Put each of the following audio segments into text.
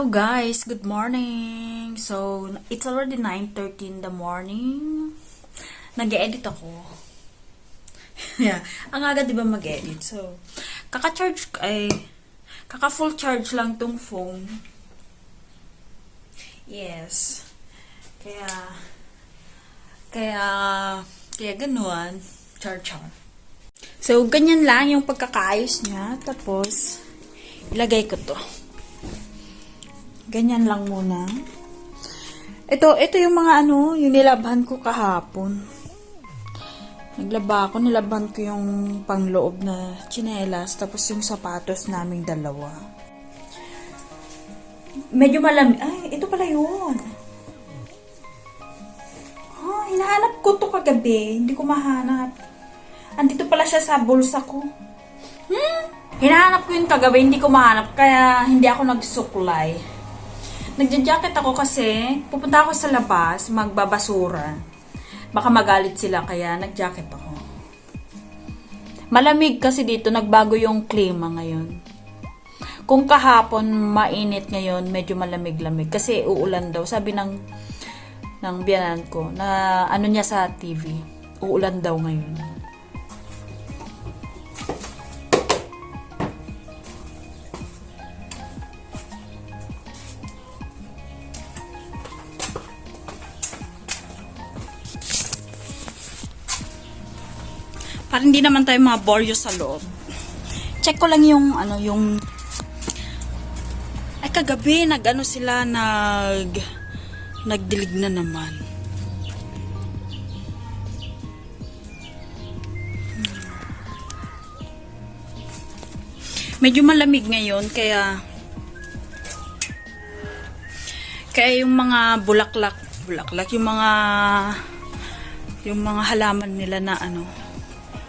Hello guys, good morning. So, it's already 9:30 in the morning. Nag-edit ako. Yeah, ang aga 'di ba mag-edit. So, kaka-full charge lang tong phone. Yes. Kaya kaya kaya ganoon, char. So, ganyan lang yung pagkakaayos niya. Tapos ilagay ko to. Ganyan lang muna. Ito yung mga yung nilabhan ko kahapon. Nilabhan ko yung pangloob na tsinelas, tapos yung sapatos naming dalawa. Medyo malamig. Ay, ito pala yun. Hinahanap ko to kagabi. Hindi ko mahanap. Andito pala siya sa bulsa ko. Hinahanap ko yun kagabi, hindi ko mahanap, kaya hindi ako nagsuklay. Nagja-jacket ako kasi pupunta ako sa labas, magbabasura. Baka magalit sila, kaya nag-jacket ako. Malamig kasi dito, nagbago yung klima ngayon. Kung kahapon mainit, ngayon medyo malamig-lamig kasi uulan daw. Sabi ng biyanan ko na niya sa TV, uulan daw ngayon. Para hindi naman tayo mga boryo sa loob. Check ko lang yung ay kagabi sila nagdilig na naman. Medyo malamig ngayon, kaya yung mga bulaklak, yung mga halaman nila na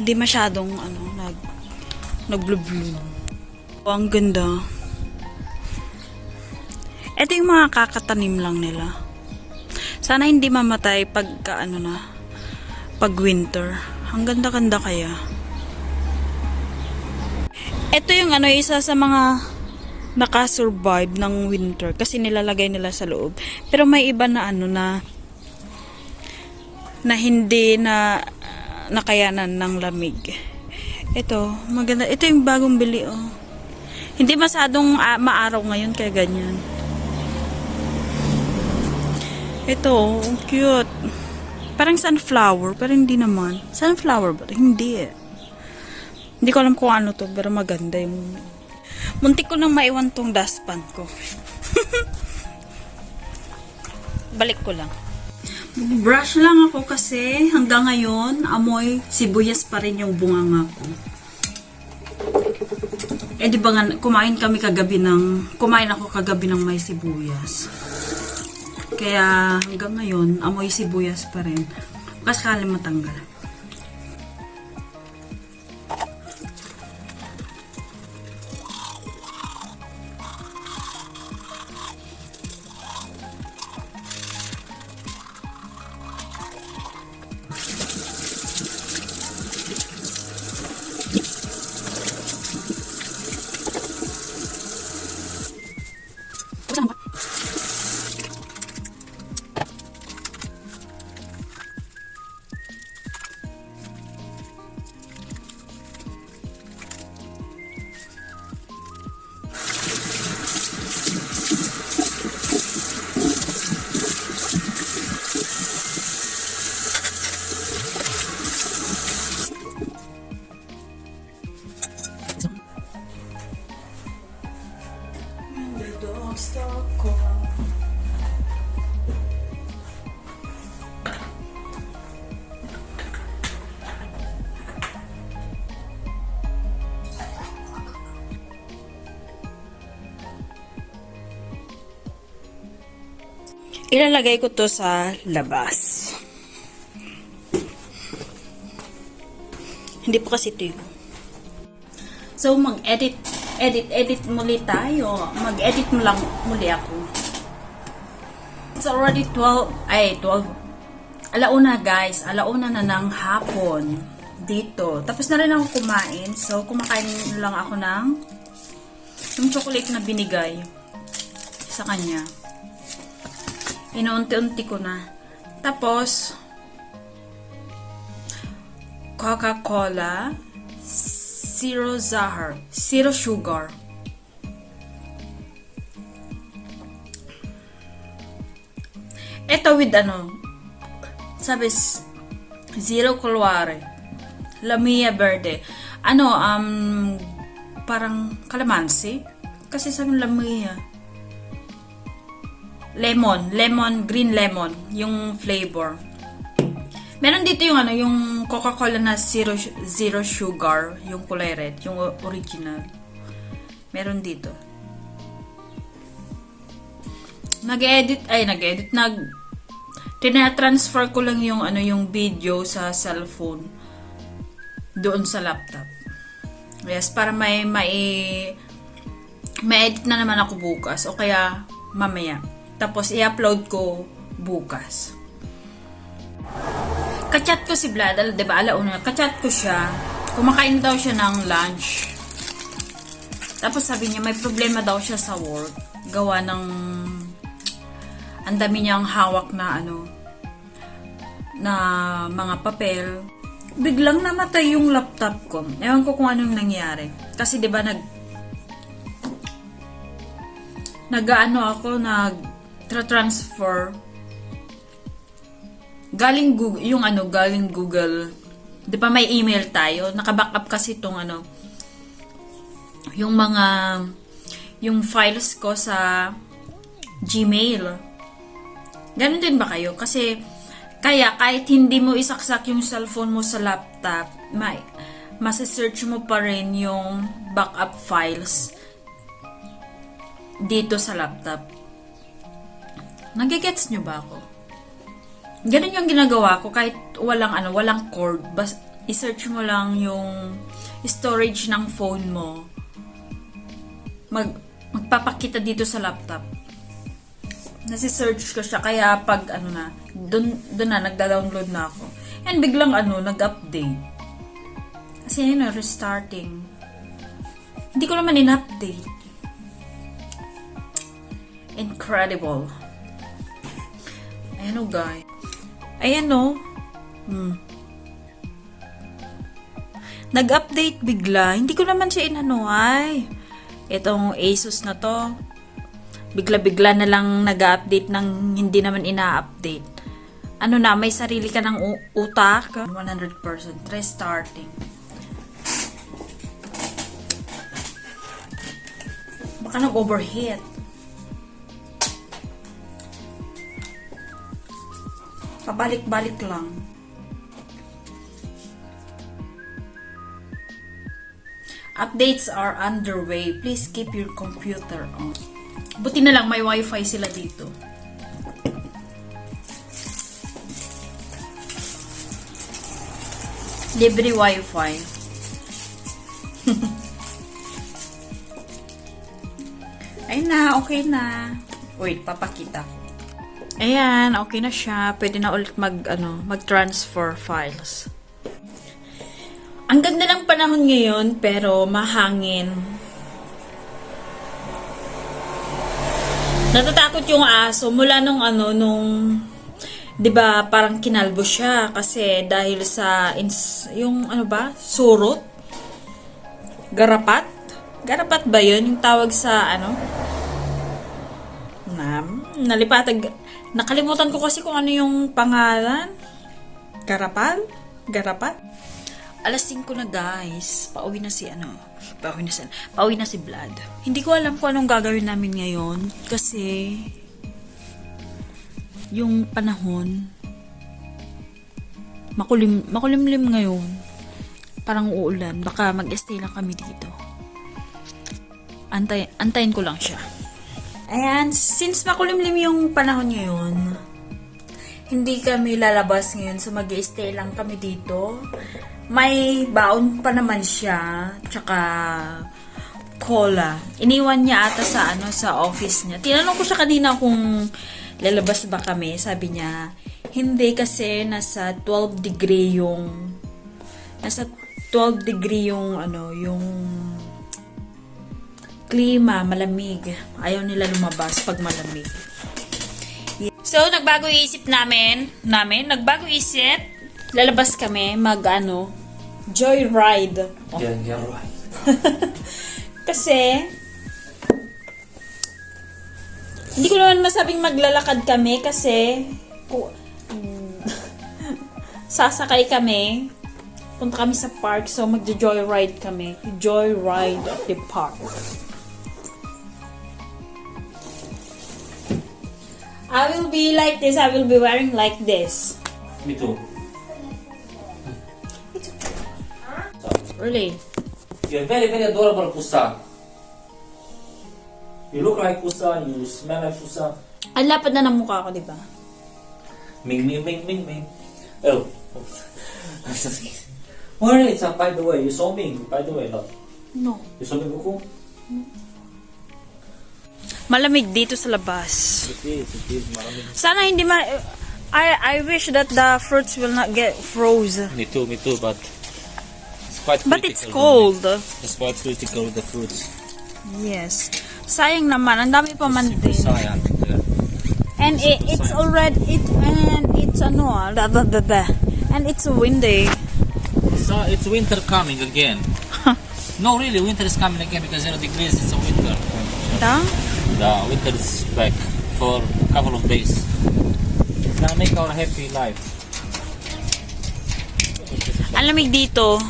hindi masyadong nag-blue-blue. Ang ganda. Ito yung mga kakatanim lang nila. Sana hindi mamatay pag winter. Ang ganda-ganda kaya. Ito yung isa sa mga nakasurvive ng winter kasi nilalagay nila sa loob. Pero may iba na na hindi na nakayanan ng lamig. Ito, maganda. Ito yung bagong bili, Hindi masyadong maaraw ngayon, kaya ganyan. Ito, cute. Parang sunflower, pero hindi naman. Sunflower ba? Hindi eh. Hindi ko alam kung ano to, pero maganda yung... Muntik ko nang maiwan tong dustpan ko. Balik ko lang. Brush lang ako kasi hanggang ngayon amoy sibuyas pa rin yung bunganga ko. Di ba nga kumain ako kagabi ng may sibuyas. Kaya hanggang ngayon amoy sibuyas pa rin. Kasi kali matanggal. Ilalagay ko to sa labas. Hindi po kasi ito yun. So, mag-edit muli tayo. Mag-edit mo lang muli ako. It's already 12. Alauna guys. Alauna na ng hapon. Dito. Tapos na rin ako kumain. So, kumakain lang ako ng yung chocolate na binigay. sa kanya. Inuunti-unti ko na. Tapos, Coca-Cola, zero sugar. Ito with sabi, zero calorie. Lamia verde. Parang calamansi. Kasi sabi lamia. Green lemon, yung flavor. Meron dito yung yung Coca-Cola na zero sugar, yung kulay red, yung original. Meron dito. Tina-transfer ko lang yung yung video sa cellphone doon sa laptop. Yes, para may edit na naman ako bukas o kaya mamaya. Tapos i-upload ko bukas. Kachat ko si Vlad, diba? Alauna, kachat ko siya. Kumakain daw siya ng lunch. Tapos sabi niya, may problema daw siya sa work. Gawa ng ang dami niyang hawak na na mga papel. Biglang namatay yung laptop ko. Ewan ko kung anong nangyari. Kasi diba nag-transfer galing Google, galing Google. 'Di ba may email tayo? Naka-backup kasi tong yung files ko sa Gmail. Ganun din ba kayo? Kasi kaya kahit hindi mo isaksak yung cellphone mo sa laptop, masa-search mo pa rin yung backup files dito sa laptop. Nagigets nyo ba ako? Ganun yung ginagawa ko kahit walang cord. I-search mo lang yung storage ng phone mo. Magpapakita dito sa laptop. Nasi-search ko siya kaya pag doon na nagda-download na ako. And biglang nag-update. Kasi restarting. Hindi ko naman in-update. Incredible. Ayan guys. Ayan Nag-update bigla. Hindi ko naman siya itong Asus na to. Bigla-bigla na lang nag-update ng hindi naman ina-update. May sarili ka ng utak. 100% restarting. Baka nag-overheat. Pabalik-balik lang. Updates are underway. Please keep your computer on. Buti na lang may wifi sila dito. Libre wifi. Ay na, okay na. Wait, papakita ko. Ayan, okay na siya. Pwede na ulit mag-transfer files. Ang ganda ng panahon ngayon, pero mahangin. Natatakot yung aso mula nung 'di ba, parang kinalbo siya kasi dahil sa surot. Garapat? Garapat ba 'yun yung tawag sa nalipatag. Nakalimutan ko kasi kung ano yung pangalan. Garapat? Alas 5 na guys. Pauwi na si Vlad. Hindi ko alam kung anong gagawin namin ngayon kasi yung panahon makulimlim ngayon. Parang uulan. Baka mag-stay lang kami dito. Antayin ko lang siya. Ayan, since makulimlim yung panahon ngayon, hindi kami lalabas ngayon, so mag-i-stay lang kami dito. May baon pa naman siya, tsaka cola. Iniwan niya ata sa office niya. Tinanong ko siya kanina kung lalabas ba kami. Sabi niya, hindi kasi nasa 12 degree yung klima, malamig. Ayaw nila lumabas pag malamig. So, nagbago isip nagbago isip, lalabas kami, joyride. Yeah, right. Kasi, hindi ko naman masabing maglalakad kami kasi, sasakay kami, punta kami sa park, so magjo-joyride kami. Joyride at the park. I will be like this. I will be wearing like this. Me too. Really? You're very, very adorable, Pusa. You look like Pusa, you smell like Pusa. Ang lapad na ng mukha ko, di ba? Ming, ming, ming, ming, ming. Oh. Where is it, by the way? You saw me, by the way, no? No. You saw me, Buku? Malamig dito sa labas. It is, maraming. Sana hindi I wish that the fruits will not get frozen. Me too, but it's quite critical. But it's cold. It's quite critical with the fruits. Yes. Sayang naman. Ang dami pa man din. Sayang. And it's already, it's and it's windy. So it's winter coming again. No, really, winter is coming again because 0 degrees is a winter. Huh? The winter is back for a couple of days. It's gonna make our happy life. Ang lamig dito.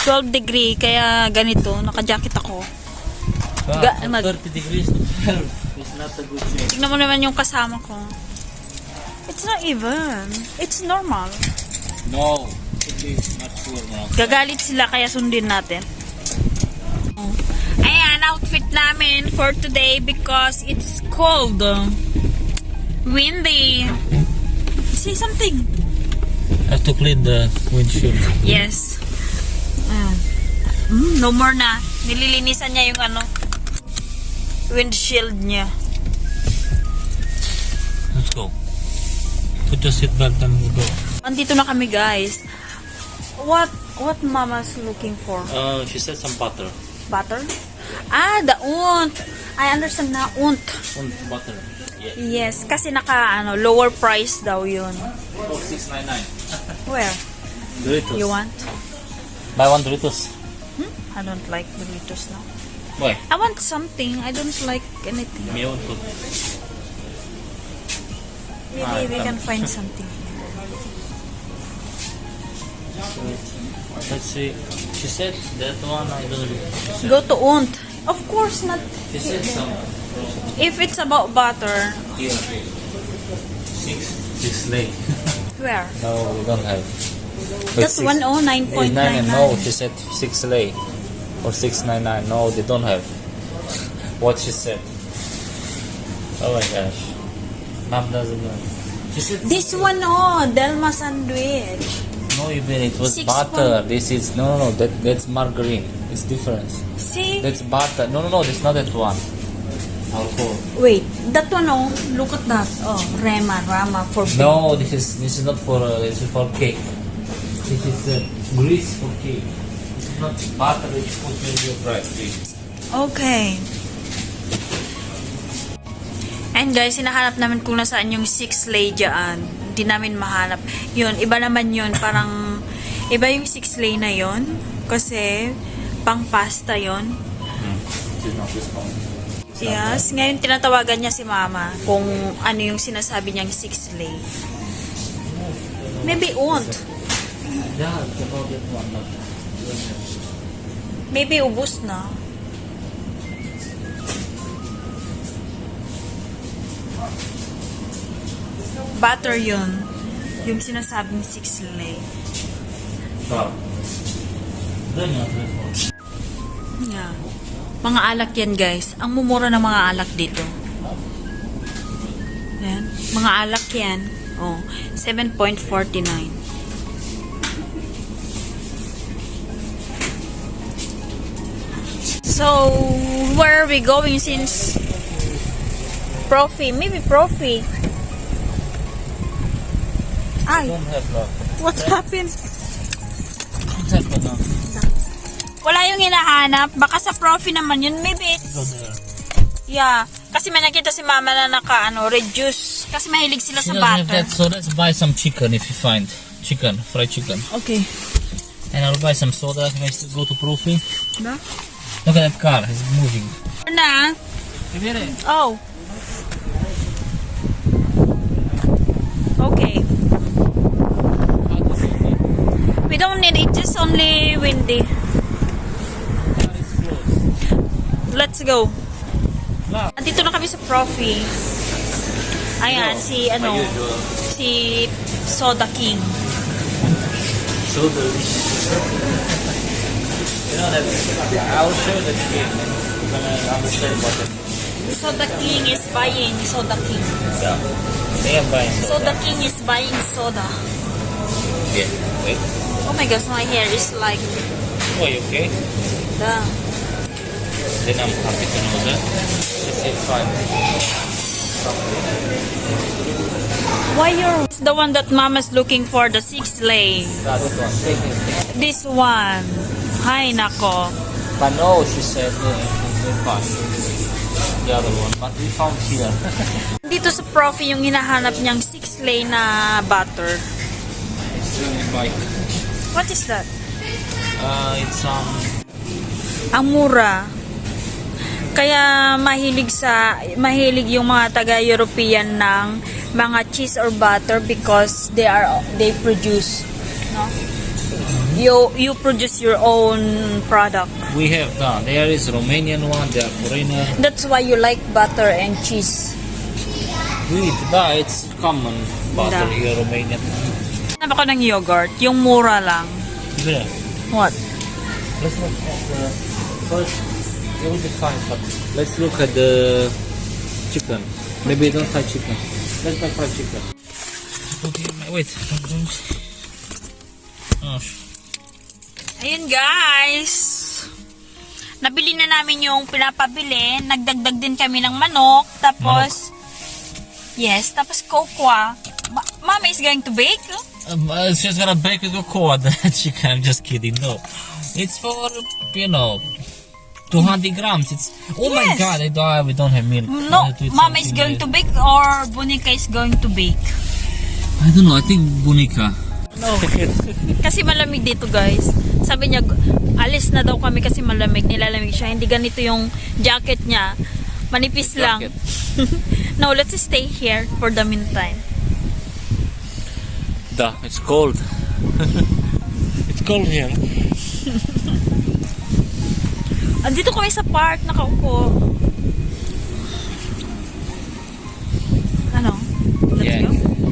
12 degree, kaya ganito. Naka-jacket ako. From 30 degrees to 12 is not a good change. Tignan mo naman yung kasama ko. It's not even. It's normal. No, it is not cool now. Gagalit sila kaya sundin natin. Ayan, outfit namin for today because it's cold. Windy. Say something. I have to clean the windshield. Yes. No more na. Nililinisan niya yung windshield niya. Let's go. Put your seatbelt and we'll go. Andito na kami, guys. What mama's looking for? She said some butter. Butter? Ah, the unt. I understand na unt. And butter. Yeah. Yes, kasi lower price daw yun. Oh, $6.99. Where? Doritos. You want? Buy one Doritos. I don't like Doritos now. Why? I want something. I don't like anything. Me want to. Maybe we can find something. Let's see. She said that one I don't know. Go to unt. Of course not. She said some. If it's about butter, Here. Six late. where? No, we don't have. That's 109.99. No, she said 6 lei or 6.99. No, they don't have. What she said. Oh my gosh. Mom doesn't know. She said This one, Delma sandwich. no, even it was 6 butter. This is no. That's margarine. It's different. See? That's butter. No. That's not that one. Alcohol. Wait, that one, look at that. Oh, Rama for big. No, this is not for. This is for cake. This is grease for cake. This is not butter that you put in your bread. Please. Okay. And guys, hinahanap namin kung nasaan yung 6 lei dyan. Hindi namin mahanap. Yun, iba naman yun. Parang, iba yung 6 lei na yun. Kasi, pang pasta yun. This is not this one. Yes, ngayon tinatawagan niya si mama kung ano yung sinasabi niyang 6 lei. Maybe unt. Yeah, it's about that one. But Maybe ubus na. Butter yun. Yung sinasabing 6 lei. Then you have this one. Yeah. Mga alak yan, guys. Ang mumura ng mga alak dito. Yan. Mga alak yan. Oh, 7.49. So, where are we going since Profi? Maybe Profi. Ay, Don't have love. what happened? Don't have banana. Wala yung hinahanap. Baka sa Profi naman yun. Maybe. Go there. Yeah. Kasi may nakita si mama na reduce. Kasi mahilig sila She sa doesn't have butter. that, so let's buy some chicken if you find chicken, fried chicken. Okay. And I'll buy some soda if I still go to Profi. Ba? Look at that car, it's moving. Na? Oh. Okay. We don't need it. Just only windy. Let's go. Andito na kami sa Profi. Ayan, si Soda King. So delicious. You know that I'll show the game and you're gonna understand what it is. Soda King is buying Soda King. Yeah. They are buying Soda King is buying soda. Yeah. Wait. Oh my gosh, my hair is like Oh, you okay? the. Then I'm happy to know that. It's fine. Why you're the one that mama's looking for, the 6 lane? That one. Take it. This one. Hay nako. But no, she said the fine. The other one. But we found here. Dito sa Profi yung hinahanap niyang 6 lane na butter. It's really bike. What is that? It's Ang mura. Kaya mahilig yung mga taga-European ng mga cheese or butter because they produce, no? You produce your own product. we have done. There is Romanian one, there are foreigner. That's why you like butter and cheese. It's common butter Da. here, Romanian. Hanap ako ng yogurt, yung mura lang. Yeah. What? Let's look at the first. It will be fine, but let's look at the chicken. Maybe don't fried chicken. Let's buy fried chicken. Okay, wait. Oh, Ayun guys. Nabili na namin yung pinapabili. Nagdagdag din kami ng manok. Tapos, yes, tapos kokwa. Mama is going to bake. she's gonna bake a cocoa the chicken. I'm just kidding. No, it's for 200 grams. It's my Yes. god. We don't have milk. No, Mama is going to bake or Bunika is going to bake. I don't know. I think Bunika. No. Kasi malamig dito guys. Sabi niya, alis na daw kami kasi malamig. Nilalamig siya. Hindi ganito yung jacket niya. Manipis lang. No, let's stay here for the meantime. It's cold. It's cold here. Andito kami sa park, nakaupo. Ano? Let's Yeah. go.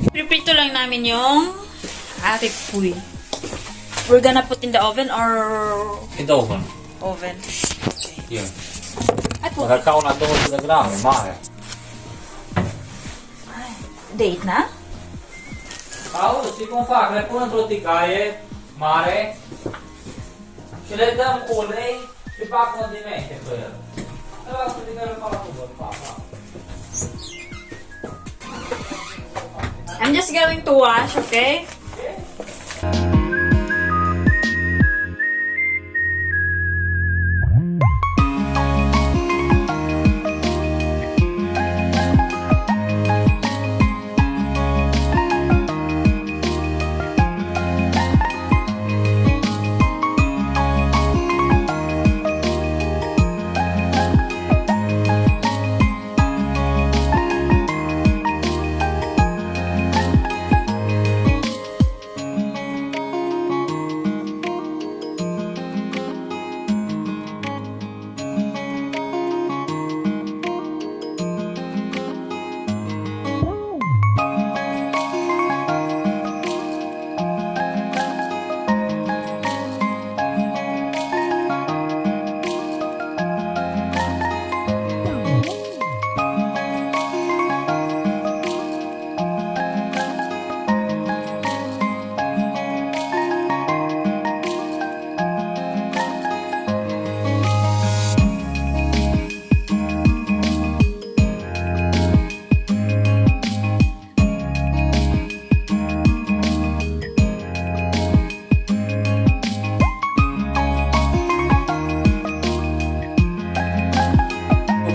Prepito lang namin yung atik puy. We're gonna put in the oven or In the oven. oven. Okay. Yeah. At po, Magkakaw na doon sa grami, mare. date na? Paolo, si kung fa, kaya po nang tikaye, mare. Sila dam kulay, si Paco di me, che quello. Allora, sto di fare tutto, papa. I'm just going to wash, okay?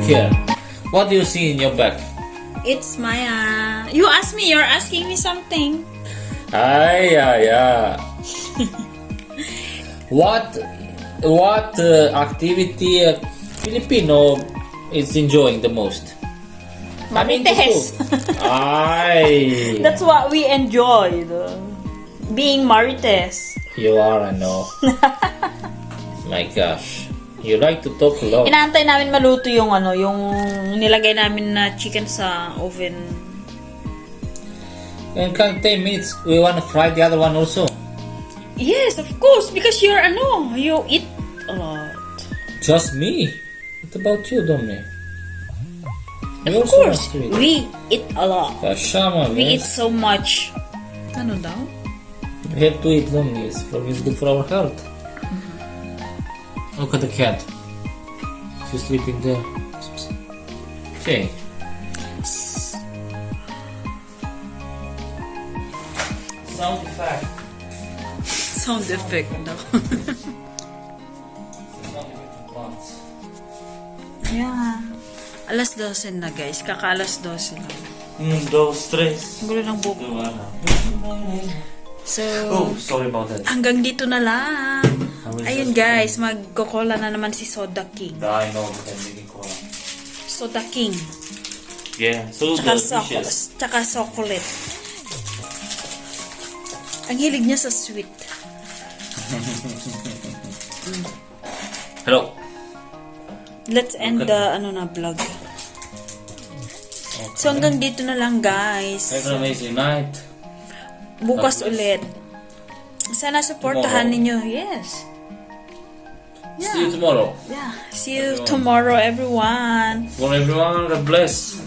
care. What do you see in your back? It's Maya. You ask me, you're asking me something. Yeah. What activity Filipino is enjoying the most? Marites. Ay. That's what we enjoyed. Being Marites. You are, I know. My gosh. You like to talk a lot. Inaantay namin maluto yung yung nilagay namin na chicken sa oven. In 10 minutes, we want to fry the other one also. Yes, of course, because you eat a lot. Just me. What about you, Dominic? Of course, we eat a lot. Kashama, We eat man. so much. Ano daw? We have to eat, Dominic. It's good for our health. Look at the cat. She's sleeping there. Okay. Sound effect. Sound effect daw. Yeah. Alas 12 na guys. Kaka-alas 12 na. Dos, tres. Gulo ng buko. So, Sorry about that. hanggang dito na lang. Ayun guys, magkokola na naman si Soda King. I know, but I'm making cola. Soda King. Yeah, so delicious. Tsaka chocolate. Ang hilig niya sa sweet. Hello. Let's end the vlog. So hanggang dito na lang guys. Have an amazing night. Bukas God bless. ulit. Sana supportahan ninyo. Yes. See you tomorrow. Yeah. See you tomorrow everyone. For everyone, God bless.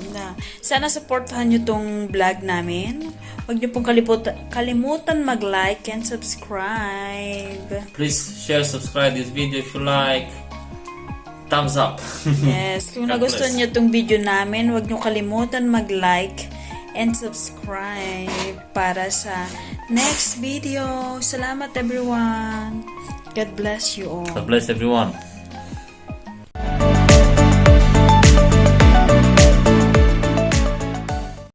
Sana supportahan nyo tong vlog namin. Huwag nyo pong kalimutan mag-like and subscribe. Please share, subscribe this video if you like. Thumbs up. Yes, kung God nagustuhan bless. nyo tong video namin, huwag nyo kalimutan mag-like and subscribe para sa next video. Salamat everyone. God bless you all. God bless everyone.